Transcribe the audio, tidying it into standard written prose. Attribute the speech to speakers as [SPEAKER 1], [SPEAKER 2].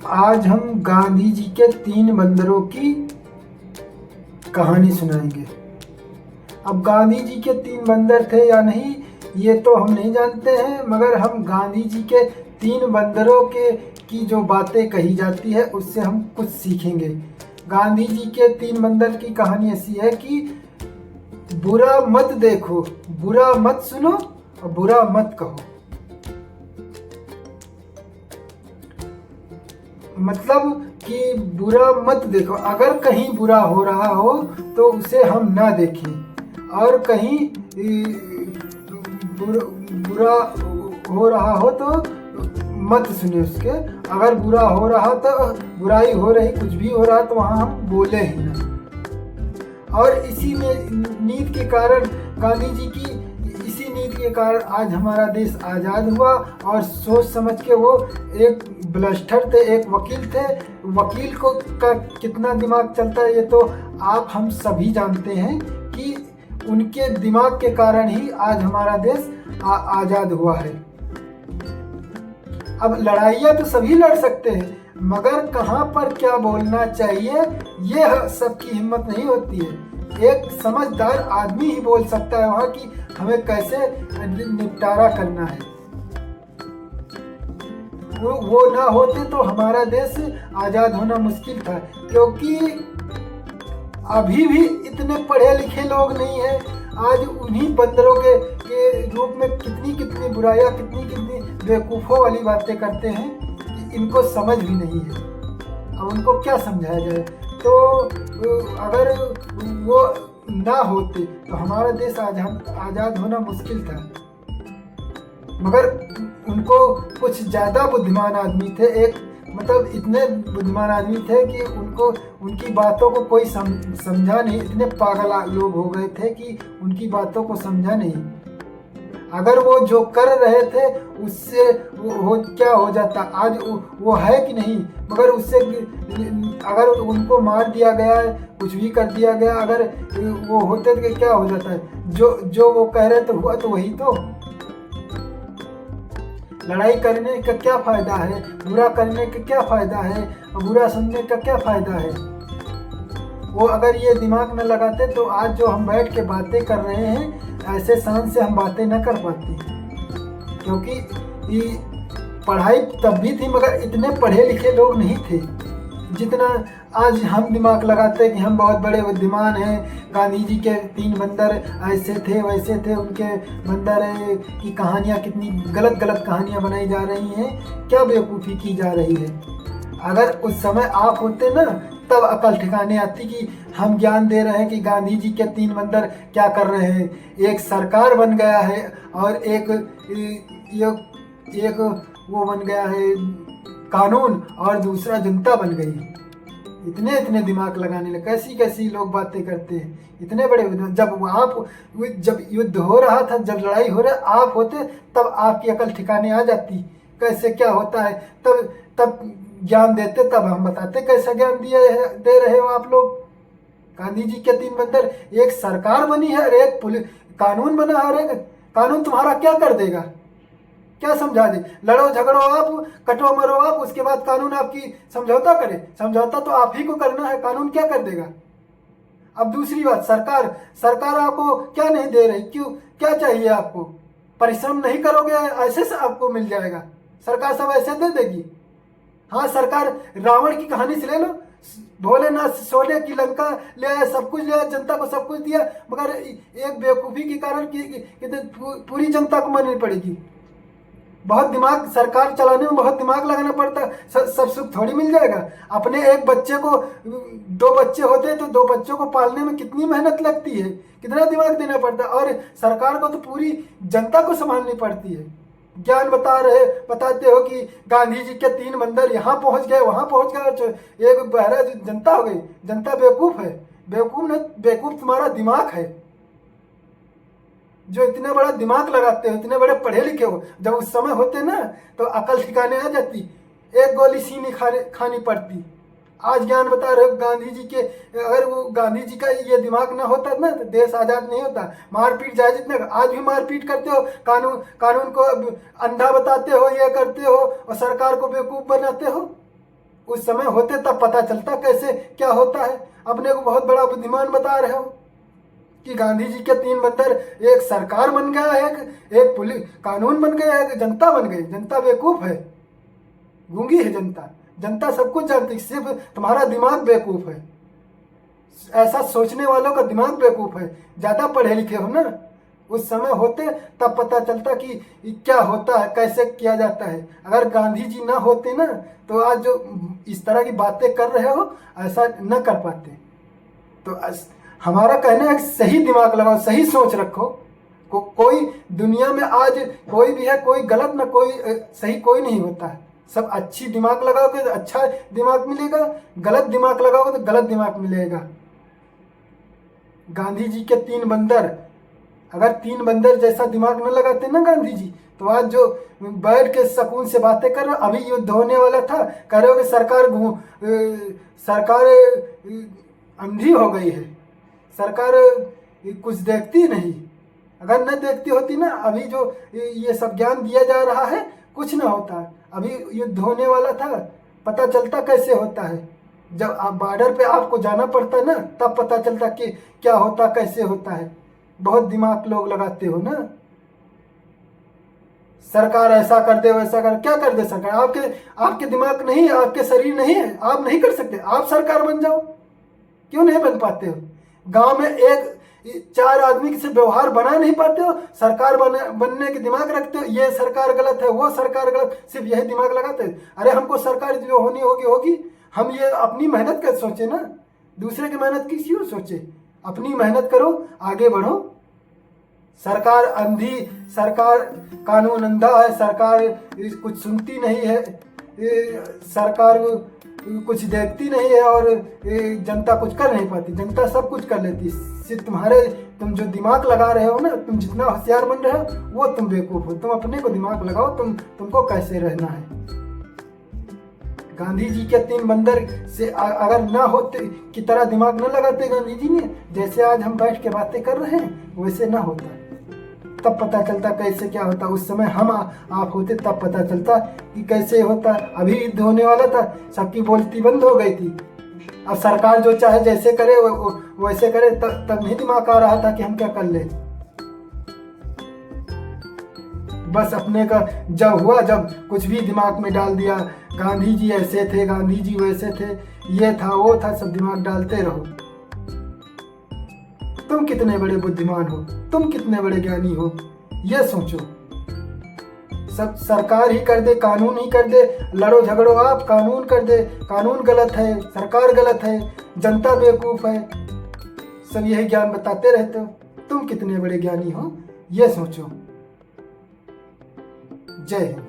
[SPEAKER 1] आज हम गांधी जी के 3 बंदरों की कहानी सुनाएंगे। अब गांधी जी के 3 बंदर थे या नहीं ये तो हम नहीं जानते हैं, मगर हम गांधी जी के 3 बंदरों के की जो बातें कही जाती है उससे हम कुछ सीखेंगे। गांधी जी के 3 बंदर की कहानी ऐसी है कि बुरा मत देखो, बुरा मत सुनो और बुरा मत कहो। मतलब कि बुरा मत देखो, अगर कहीं बुरा हो रहा हो तो उसे हम ना देखें, और कहीं बुरा हो रहा हो तो मत सुने उसके। अगर बुरा हो रहा तो बुराई हो रही, कुछ भी हो रहा तो वहाँ हम बोले ही ना। और इसी में नीति के कारण, गांधी जी की इसी नीति के कारण आज हमारा देश आज़ाद हुआ। और सोच समझ के वो एक ब्लस्टर थे, एक वकील थे। वकील को का कितना दिमाग चलता है ये तो आप हम सभी जानते हैं कि उनके दिमाग के कारण ही आज हमारा देश आज़ाद हुआ है। अब लड़ाइयाँ तो सभी लड़ सकते हैं, मगर कहाँ पर क्या बोलना चाहिए ये सबकी हिम्मत नहीं होती है। एक समझदार आदमी ही बोल सकता है वहाँ कि हमें कैसे निपटारा करना है। वो ना होते तो हमारा देश आज़ाद होना मुश्किल था, क्योंकि अभी भी इतने पढ़े लिखे लोग नहीं हैं। आज उन्हीं बंदरों के रूप में कितनी बुराइयां, कितनी बेवकूफ़ों वाली बातें करते हैं कि इनको समझ भी नहीं है। अब उनको क्या समझाया जाए। तो अगर वो ना होते तो हमारा देश आज़ाद होना मुश्किल था। मगर उनको कुछ ज़्यादा बुद्धिमान आदमी थे, एक मतलब इतने बुद्धिमान आदमी थे कि उनको उनकी बातों को कोई समझा नहीं। इतने पागल लोग हो गए थे कि उनकी बातों को समझा नहीं। अगर वो जो कर रहे थे उससे वो क्या हो जाता, आज वो है कि नहीं, मगर उससे अगर उनको मार दिया गया है, कुछ भी कर दिया गया, अगर वो होते तो क्या हो जाता है। जो वो कह रहे थे हुआ तो वही तो। लड़ाई करने का क्या फ़ायदा है, बुरा करने का क्या फ़ायदा है, और बुरा सुनने का क्या फ़ायदा है। वो अगर ये दिमाग न लगाते तो आज जो हम बैठ के बातें कर रहे हैं ऐसे शान से हम बातें न कर पाते। क्योंकि पढ़ाई तब भी थी, मगर इतने पढ़े लिखे लोग नहीं थे जितना आज हम दिमाग लगाते हैं कि हम बहुत बड़े बुद्धिमान हैं। गांधी जी के 3 बंदर ऐसे थे वैसे थे, उनके बंदर की कहानियाँ कितनी गलत कहानियाँ बनाई जा रही हैं, क्या बेवकूफ़ी की जा रही है। अगर उस समय आप होते ना तब अकल ठिकाने आती कि हम ज्ञान दे रहे हैं कि गांधी जी के 3 बंदर क्या कर रहे हैं। एक सरकार बन गया है और एक वो बन गया है कानून, और दूसरा जनता बन गई। इतने दिमाग लगाने लगे, कैसी लोग बातें करते हैं। इतने बड़े जब युद्ध हो रहा था, जब लड़ाई हो रहा आप होते तब आपकी अकल ठिकाने आ जाती कैसे क्या होता है। तब ज्ञान देते, तब हम बताते कैसा ज्ञान दे रहे हो आप लोग। गांधी जी के 3 बंदर, एक सरकार बनी है और एक पुलिस कानून बना है, और एक कानून तुम्हारा क्या कर देगा, क्या समझा दे। लड़ो झगड़ो आप, कटो मरो आप, उसके बाद कानून आपकी समझौता करे। समझौता तो आप ही को करना है, कानून क्या कर देगा। अब दूसरी बात, सरकार आपको क्या नहीं दे रही, क्यों, क्या चाहिए आपको। परिश्रम नहीं करोगे ऐसे से आपको मिल जाएगा, सरकार सब ऐसे दे देगी। हाँ, सरकार रावण की कहानी से ले लो, भोलेनाथ सोने की लंका ले आया, सब कुछ ले आया, जनता को सब कुछ दिया, मगर एक बेवकूफ़ी के कारण पूरी जनता को मरनी पड़ेगी। बहुत दिमाग, सरकार चलाने में बहुत दिमाग लगाना पड़ता है, सब सुख थोड़ी मिल जाएगा। अपने एक बच्चे को, 2 बच्चे होते हैं तो 2 बच्चों को पालने में कितनी मेहनत लगती है, कितना दिमाग देना पड़ता है। और सरकार को तो पूरी जनता को संभालनी पड़ती है। ज्ञान बताते हो कि गांधी जी के 3 बंदर यहाँ पहुँच गए, वहाँ पहुँच गए, एक बहरा जनता हो गई। जनता बेवकूफ़ है, बेवकूफ़ नहीं, बेवकूफ़ तुम्हारा दिमाग है जो इतने बड़ा दिमाग लगाते हो, इतने बड़े पढ़े लिखे हो। जब उस समय होते ना तो अकल ठिकाने आ जाती, एक गोली सीनी खानी पड़ती। आज ज्ञान बता रहे हो गांधी जी के, अगर वो गांधी जी का ये दिमाग ना होता ना तो देश आज़ाद नहीं होता। मारपीट जाए जितने, आज भी मारपीट करते हो, कानून को अंधा बताते हो, ये करते हो, और सरकार को बेवकूफ़ बनाते हो। उस समय होते तब पता चलता कैसे क्या होता है। अपने को बहुत बड़ा बुद्धिमान बता रहे हो कि गांधी जी के 3 बंदर, एक सरकार बन गया, एक पुलिस कानून बन गया, एक जनता बन गई। जनता बेवकूफ़ है, गूंगी है जनता। जनता सब कुछ जानती, सिर्फ तुम्हारा दिमाग बेवकूफ़ है। ऐसा सोचने वालों का दिमाग बेवकूफ़ है। ज़्यादा पढ़े लिखे हो ना, उस समय होते तब पता चलता कि क्या होता है, कैसे किया जाता है। अगर गांधी जी ना होते ना तो आज जो इस तरह की बातें कर रहे हो ऐसा न कर पाते। तो हमारा कहना है सही दिमाग लगाओ, सही सोच रखो। कोई दुनिया में आज कोई भी है, कोई गलत ना कोई सही कोई नहीं होता है। सब अच्छी दिमाग लगाओगे तो अच्छा दिमाग मिलेगा, गलत दिमाग लगाओगे तो गलत दिमाग मिलेगा। गांधी जी के 3 बंदर, अगर 3 बंदर जैसा दिमाग न लगाते ना गांधी जी, तो आज जो बैठ के सुकून से बातें कर रहे हो, अभी युद्ध होने वाला था, कह रहे हो कि सरकार अंधी हो गई है, सरकार कुछ देखती नहीं। अगर न देखती होती ना, अभी जो ये सब ज्ञान दिया जा रहा है कुछ ना होता। अभी युद्ध होने वाला था, पता चलता कैसे होता है। जब आप बॉर्डर पे आपको जाना पड़ता ना, तब पता चलता कि क्या होता कैसे होता है। बहुत दिमाग लोग लगाते हो ना। सरकार ऐसा कर दे वैसा कर, क्या कर दे सरकार? आपके दिमाग नहीं है, आपके शरीर नहीं है, आप नहीं कर सकते। आप सरकार बन जाओ, क्यों नहीं बन पाते हो? गांव में 4 आदमी से व्यवहार बना नहीं पाते हो, सरकार बनने के दिमाग रखते हो। ये सरकार गलत है, वो सरकार गलत, सिर्फ यही दिमाग लगाते हो। अरे हमको सरकार जो होनी होगी होगी, हम ये अपनी मेहनत कर सोचे ना, दूसरे की मेहनत की क्यों सोचे? अपनी मेहनत करो, आगे बढ़ो। सरकार अंधी, सरकार कानून अंधा है, सरकार कुछ सुनती नहीं है, सरकार कुछ देखती नहीं है और जनता कुछ कर नहीं पाती। जनता सब कुछ कर लेती है, सिर्फ तुम जो दिमाग लगा रहे हो ना, तुम जितना होशियार बन रहे हो वो तुम बेवकूफ़ हो। तुम अपने को दिमाग लगाओ, तुमको कैसे रहना है। गांधी जी के 3 बंदर से अगर ना होते की तरह दिमाग न लगाते गांधी जी ने, जैसे आज हम बैठ के बातें कर रहे हैं वैसे ना होता, तब पता चलता कैसे क्या होता। उस समय हम आप होते तब पता चलता कि कैसे होता। अभी युद्ध होने वाला था, सबकी बोलती बंद हो गई थी। अब सरकार जो चाहे जैसे करे वैसे करे, तब नहीं दिमाग आ रहा था कि हम क्या कर ले। बस अपने का जब हुआ, जब कुछ भी दिमाग में डाल दिया, गांधी जी ऐसे थे, गांधी जी वैसे थे, ये था वो था, सब दिमाग डालते रहो। तुम कितने बड़े बुद्धिमान हो, तुम कितने बड़े ज्ञानी हो, ये सोचो। सब सरकार ही कर दे, कानून ही कर दे, लड़ो झगड़ो आप, कानून कर दे, कानून गलत है, सरकार गलत है, जनता बेवकूफ़ है, सब यही ज्ञान बताते रहते हो। तुम कितने बड़े ज्ञानी हो, ये सोचो। जय हिंद।